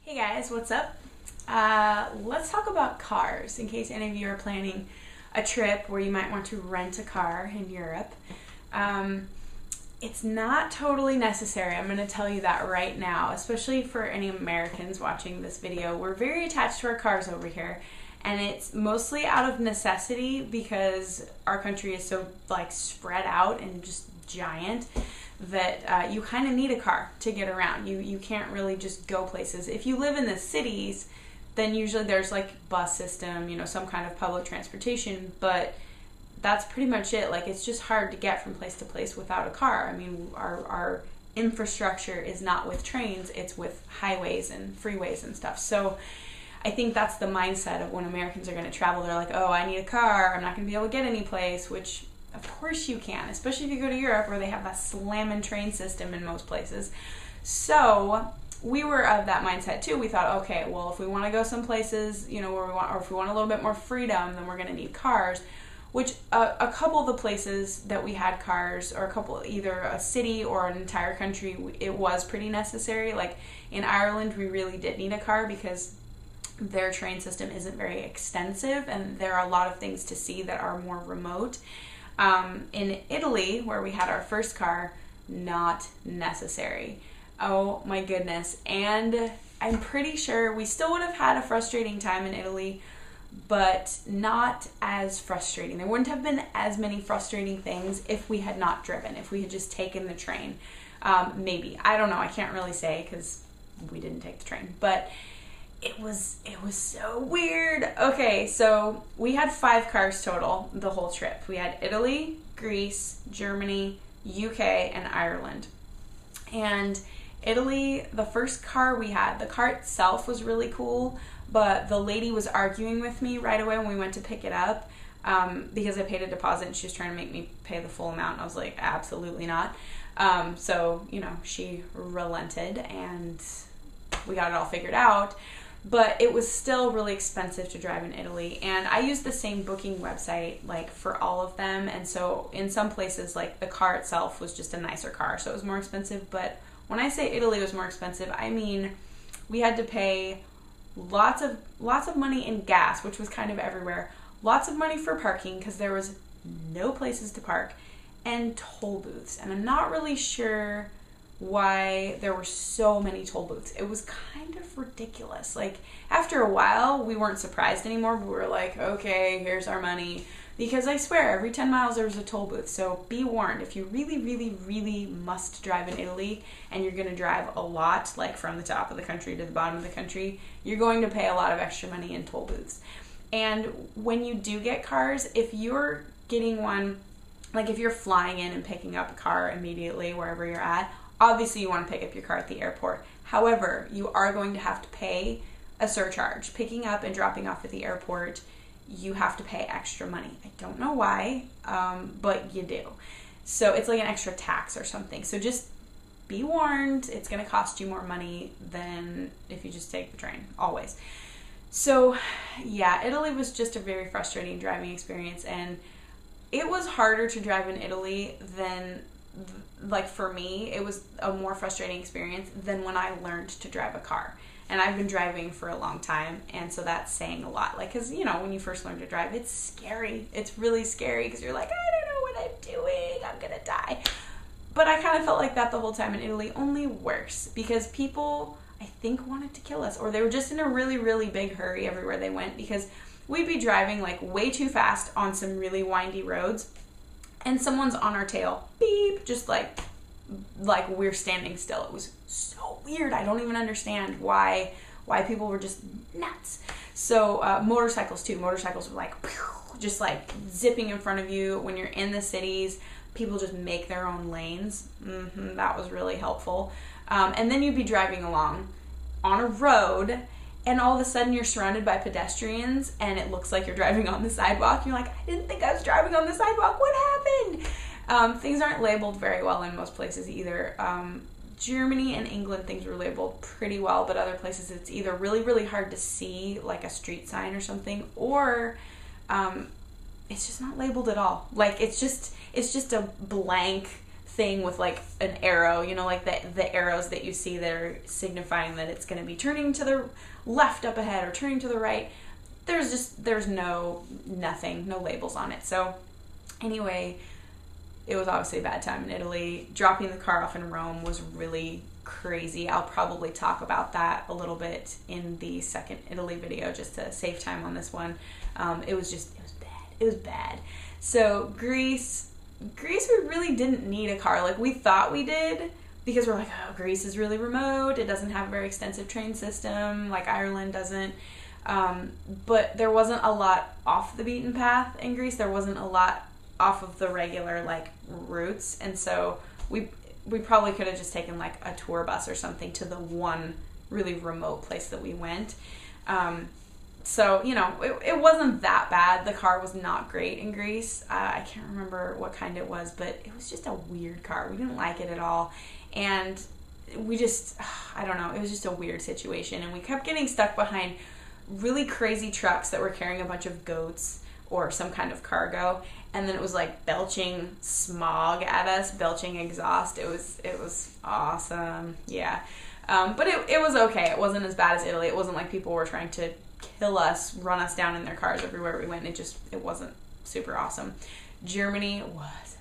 Hey guys, what's up? Let's talk about cars in case any of you are planning a trip where you might want to rent a car in Europe. It's not totally necessary. I'm going to tell you that right now, especially for any Americans watching this video. We're very attached to our cars over here, and it's mostly out of necessity because our country is so spread out and just giant that you kind of need a car to get around. You can't really just go places. If you live in the cities, then usually there's bus system, some kind of public transportation, but that's pretty much it. It's just hard to get from place to place without a car. I mean, our infrastructure is not with trains, it's with highways and freeways and stuff. So I think that's the mindset of when Americans are going to travel. They're like, oh, I need a car, I'm not going to be able to get any place, which of course you can, especially if you go to Europe where they have that slamming train system in most places. So we were of that mindset too. We thought, okay, well, if we want to go some places, where we want, or if we want a little bit more freedom, then we're going to need cars. Which a couple of the places that we had cars, or either a city or an entire country, it was pretty necessary. Like in Ireland, we really did need a car because their train system isn't very extensive and there are a lot of things to see that are more remote. In Italy, where we had our first car, not necessary. Oh my goodness. And I'm pretty sure we still would have had a frustrating time in Italy, but not as frustrating. There wouldn't have been as many frustrating things if we had not driven, if we had just taken the train. Maybe. I don't know. I can't really say because we didn't take the train. But it was so weird. Okay, so we had 5 cars total the whole trip. We had Italy, Greece, Germany, UK, and Ireland. And Italy, the first car we had, the car itself was really cool, but the lady was arguing with me right away when we went to pick it up because I paid a deposit and she was trying to make me pay the full amount. And I was like, absolutely not. So, she relented and we got it all figured out. But it was still really expensive to drive in Italy. And I used the same booking website for all of them. And so in some places, the car itself was just a nicer car, so it was more expensive. But when I say Italy was more expensive, I mean we had to pay lots of money in gas, which was kind of everywhere. Lots of money for parking because there was no places to park, and toll booths. And I'm not really sure why there were so many toll booths. It was kind of ridiculous. After a while, we weren't surprised anymore, but we were like, okay, here's our money. Because I swear, every 10 miles there was a toll booth. So be warned, if you really, really, really must drive in Italy and you're going to drive a lot, from the top of the country to the bottom of the country, you're going to pay a lot of extra money in toll booths. And when you do get cars, if you're getting one, if you're flying in and picking up a car immediately wherever you're at, obviously you want to pick up your car at the airport. However, you are going to have to pay a surcharge. Picking up and dropping off at the airport, you have to pay extra money. I don't know why, but you do. So it's like an extra tax or something. So just be warned, it's going to cost you more money than if you just take the train, always. So yeah, Italy was just a very frustrating driving experience, and it was harder to drive in Italy than, for me, it was a more frustrating experience than when I learned to drive a car. And I've been driving for a long time, and so that's saying a lot. Because, when you first learn to drive, it's scary. It's really scary because you're like, I don't know what I'm doing. I'm going to die. But I kind of felt like that the whole time in Italy, only worse. Because people, I think, wanted to kill us. Or they were just in a really, really big hurry everywhere they went. Because we'd be driving, way too fast on some really windy roads. And someone's on our tail. Beep. Just like we're standing still. It was so weird. I don't even understand why people were just nuts. So motorcycles too. Motorcycles were just zipping in front of you. When you're in the cities, people just make their own lanes. That was really helpful. And then you'd be driving along on a road, and all of a sudden you're surrounded by pedestrians and it looks like you're driving on the sidewalk. You're like, I didn't think I was driving on the sidewalk. What happened? Things aren't labeled very well in most places either. Germany and England, things were labeled pretty well, but other places it's either really, really hard to see, like a street sign or something, or it's just not labeled at all. It's just a blank thing with like an arrow, you know, like the arrows that you see that are signifying that it's going to be turning to the left up ahead or turning to the right. There's no labels on it. So anyway, it was obviously a bad time in Italy. Dropping the car off in Rome was really crazy. I'll probably talk about that a little bit in the second Italy video just to save time on this one. It was bad. It was bad. So Greece, we really didn't need a car. Like, we thought we did, because we're like, oh, Greece is really remote. It doesn't have a very extensive train system like Ireland doesn't. But there wasn't a lot off the beaten path in Greece. There wasn't a lot off of the regular like routes, and so we probably could have just taken like a tour bus or something to the one really remote place that we went. So, you know, it wasn't that bad. The car was not great in Greece. I can't remember what kind it was, but it was just a weird car. We didn't like it at all. And we just, I don't know, it was just a weird situation. And we kept getting stuck behind really crazy trucks that were carrying a bunch of goats or some kind of cargo. And then it was like belching smog at us, belching exhaust. It was awesome. Yeah. But it was okay. It wasn't as bad as Italy. It wasn't like people were trying to kill us, run us down in their cars everywhere we went. It wasn't super awesome. Germany was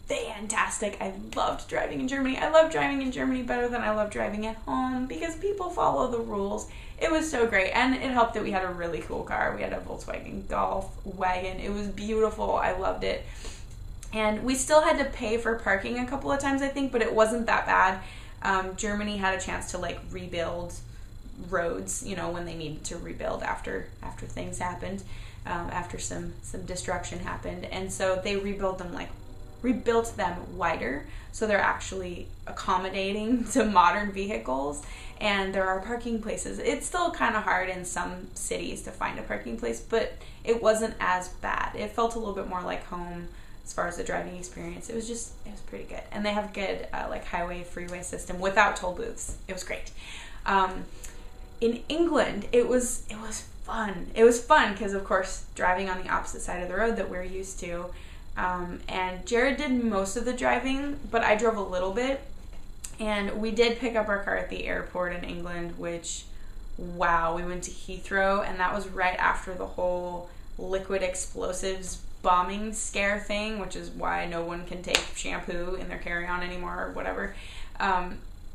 fantastic. I loved driving in Germany. I love driving in Germany better than I love driving at home because people follow the rules. It was so great, and it helped that we had a really cool car. We had a Volkswagen Golf wagon. It was beautiful. I loved it. And we still had to pay for parking a couple of times, I think, but it wasn't that bad. Germany had a chance to like rebuild roads, you know, when they needed to rebuild after things happened, after some destruction happened, and so they rebuilt them wider, so they're actually accommodating to modern vehicles, and there are parking places. It's still kind of hard in some cities to find a parking place, but it wasn't as bad. It felt a little bit more like home as far as the driving experience. It was pretty good, and they have good like highway freeway system without toll booths. It was great. In England, it was fun. It was fun because, of course, driving on the opposite side of the road that we're used to. And Jared did most of the driving, but I drove a little bit. And we did pick up our car at the airport in England, which, wow, we went to Heathrow, and that was right after the whole liquid explosives bombing scare thing, which is why no one can take shampoo in their carry-on anymore or whatever.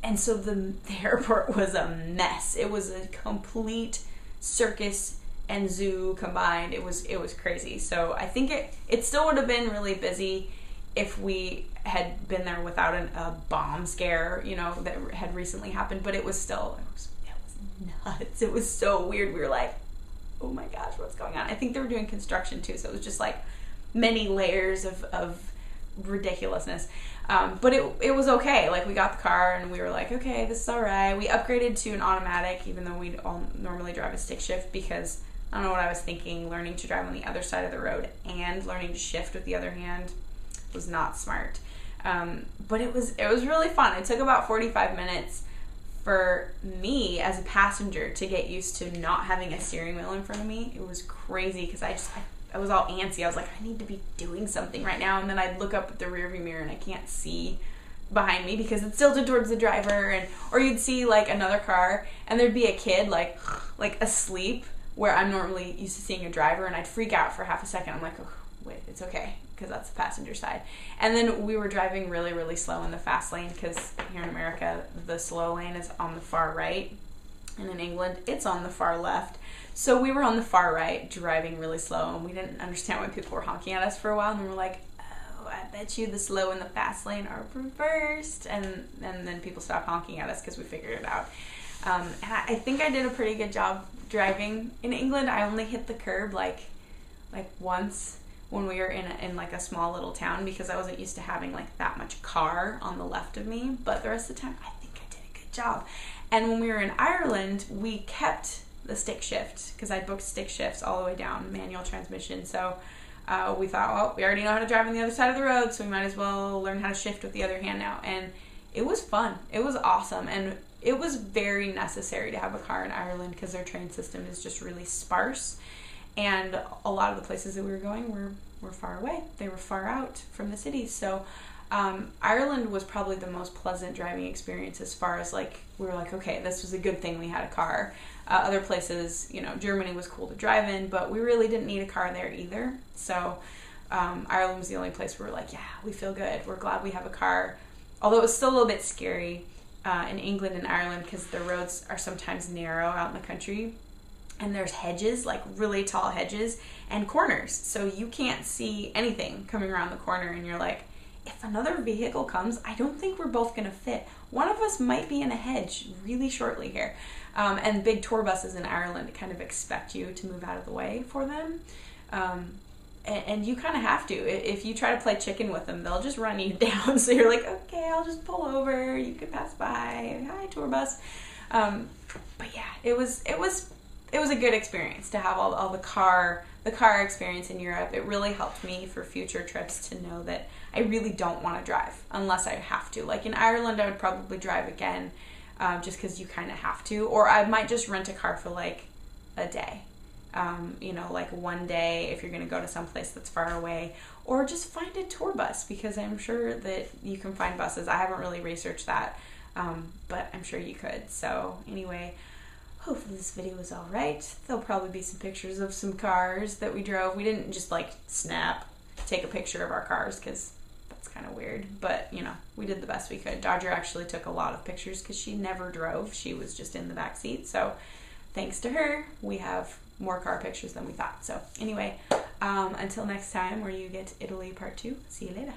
And so the airport was a mess. It was a complete circus and zoo combined. It was crazy. So I think it still would have been really busy if we had been there without a bomb scare, you know, that had recently happened. But it was nuts. It was so weird. We were like, oh my gosh, what's going on? I think they were doing construction too, so it was just like many layers of ridiculousness. But it was okay. Like, we got the car and we were like, okay, this is all right. We upgraded to an automatic, even though we'd all normally drive a stick shift, because I don't know what I was thinking. Learning to drive on the other side of the road and learning to shift with the other hand was not smart. But it was really fun. It took about 45 minutes for me as a passenger to get used to not having a steering wheel in front of me. It was crazy because I was all antsy. I was like, I need to be doing something right now. And then I'd look up at the rearview mirror and I can't see behind me because it's tilted towards the driver, or you'd see like another car and there'd be a kid like asleep where I'm normally used to seeing a driver, and I'd freak out for half a second. I'm like, oh, wait, it's okay, because that's the passenger side. And then we were driving really, really slow in the fast lane, because here in America, the slow lane is on the far right, and in England, it's on the far left. So we were on the far right, driving really slow, and we didn't understand why people were honking at us for a while, and we were like, oh, I bet you the slow and the fast lane are reversed. And then people stopped honking at us because we figured it out. And I think I did a pretty good job driving. In England, I only hit the curb like once when we were in like a small little town, because I wasn't used to having like that much car on the left of me. But the rest of the time, I think I did a good job. And when we were in Ireland, we kept the stick shift, because I booked stick shifts all the way down, manual transmission. So we thought, well, we already know how to drive on the other side of the road, so we might as well learn how to shift with the other hand now. And it was fun. It was awesome. And it was very necessary to have a car in Ireland, because their train system is just really sparse. And a lot of the places that we were going were far away. They were far out from the cities. So Ireland was probably the most pleasant driving experience as far as like, we were like, okay, this was a good thing we had a car. Other places, you know, Germany was cool to drive in, but we really didn't need a car there either. So Ireland was the only place where we're like, yeah, we feel good. We're glad we have a car. Although it was still a little bit scary in England and Ireland because the roads are sometimes narrow out in the country. And there's hedges, like really tall hedges, and corners. So you can't see anything coming around the corner. And you're like, if another vehicle comes, I don't think we're both going to fit. One of us might be in a hedge really shortly here. And big tour buses in Ireland kind of expect you to move out of the way for them. And you kind of have to. If you try to play chicken with them, they'll just run you down. So you're like, okay, I'll just pull over. You can pass by. Hi, tour bus. But yeah, it was a good experience to have all the car experience in Europe. It really helped me for future trips to know that I really don't want to drive unless I have to. Like in Ireland, I would probably drive again just because you kind of have to. Or I might just rent a car for like a day. You know, like one day if you're going to go to some place that's far away. Or just find a tour bus because I'm sure that you can find buses. I haven't really researched that, but I'm sure you could. So anyway, hopefully this video was all right. There'll probably be some pictures of some cars that we drove. We didn't just like take a picture of our cars because that's kind of weird. But, you know, we did the best we could. Dodger actually took a lot of pictures because she never drove. She was just in the back seat. So thanks to her, we have more car pictures than we thought. So anyway, until next time where you get Italy part 2, see you later.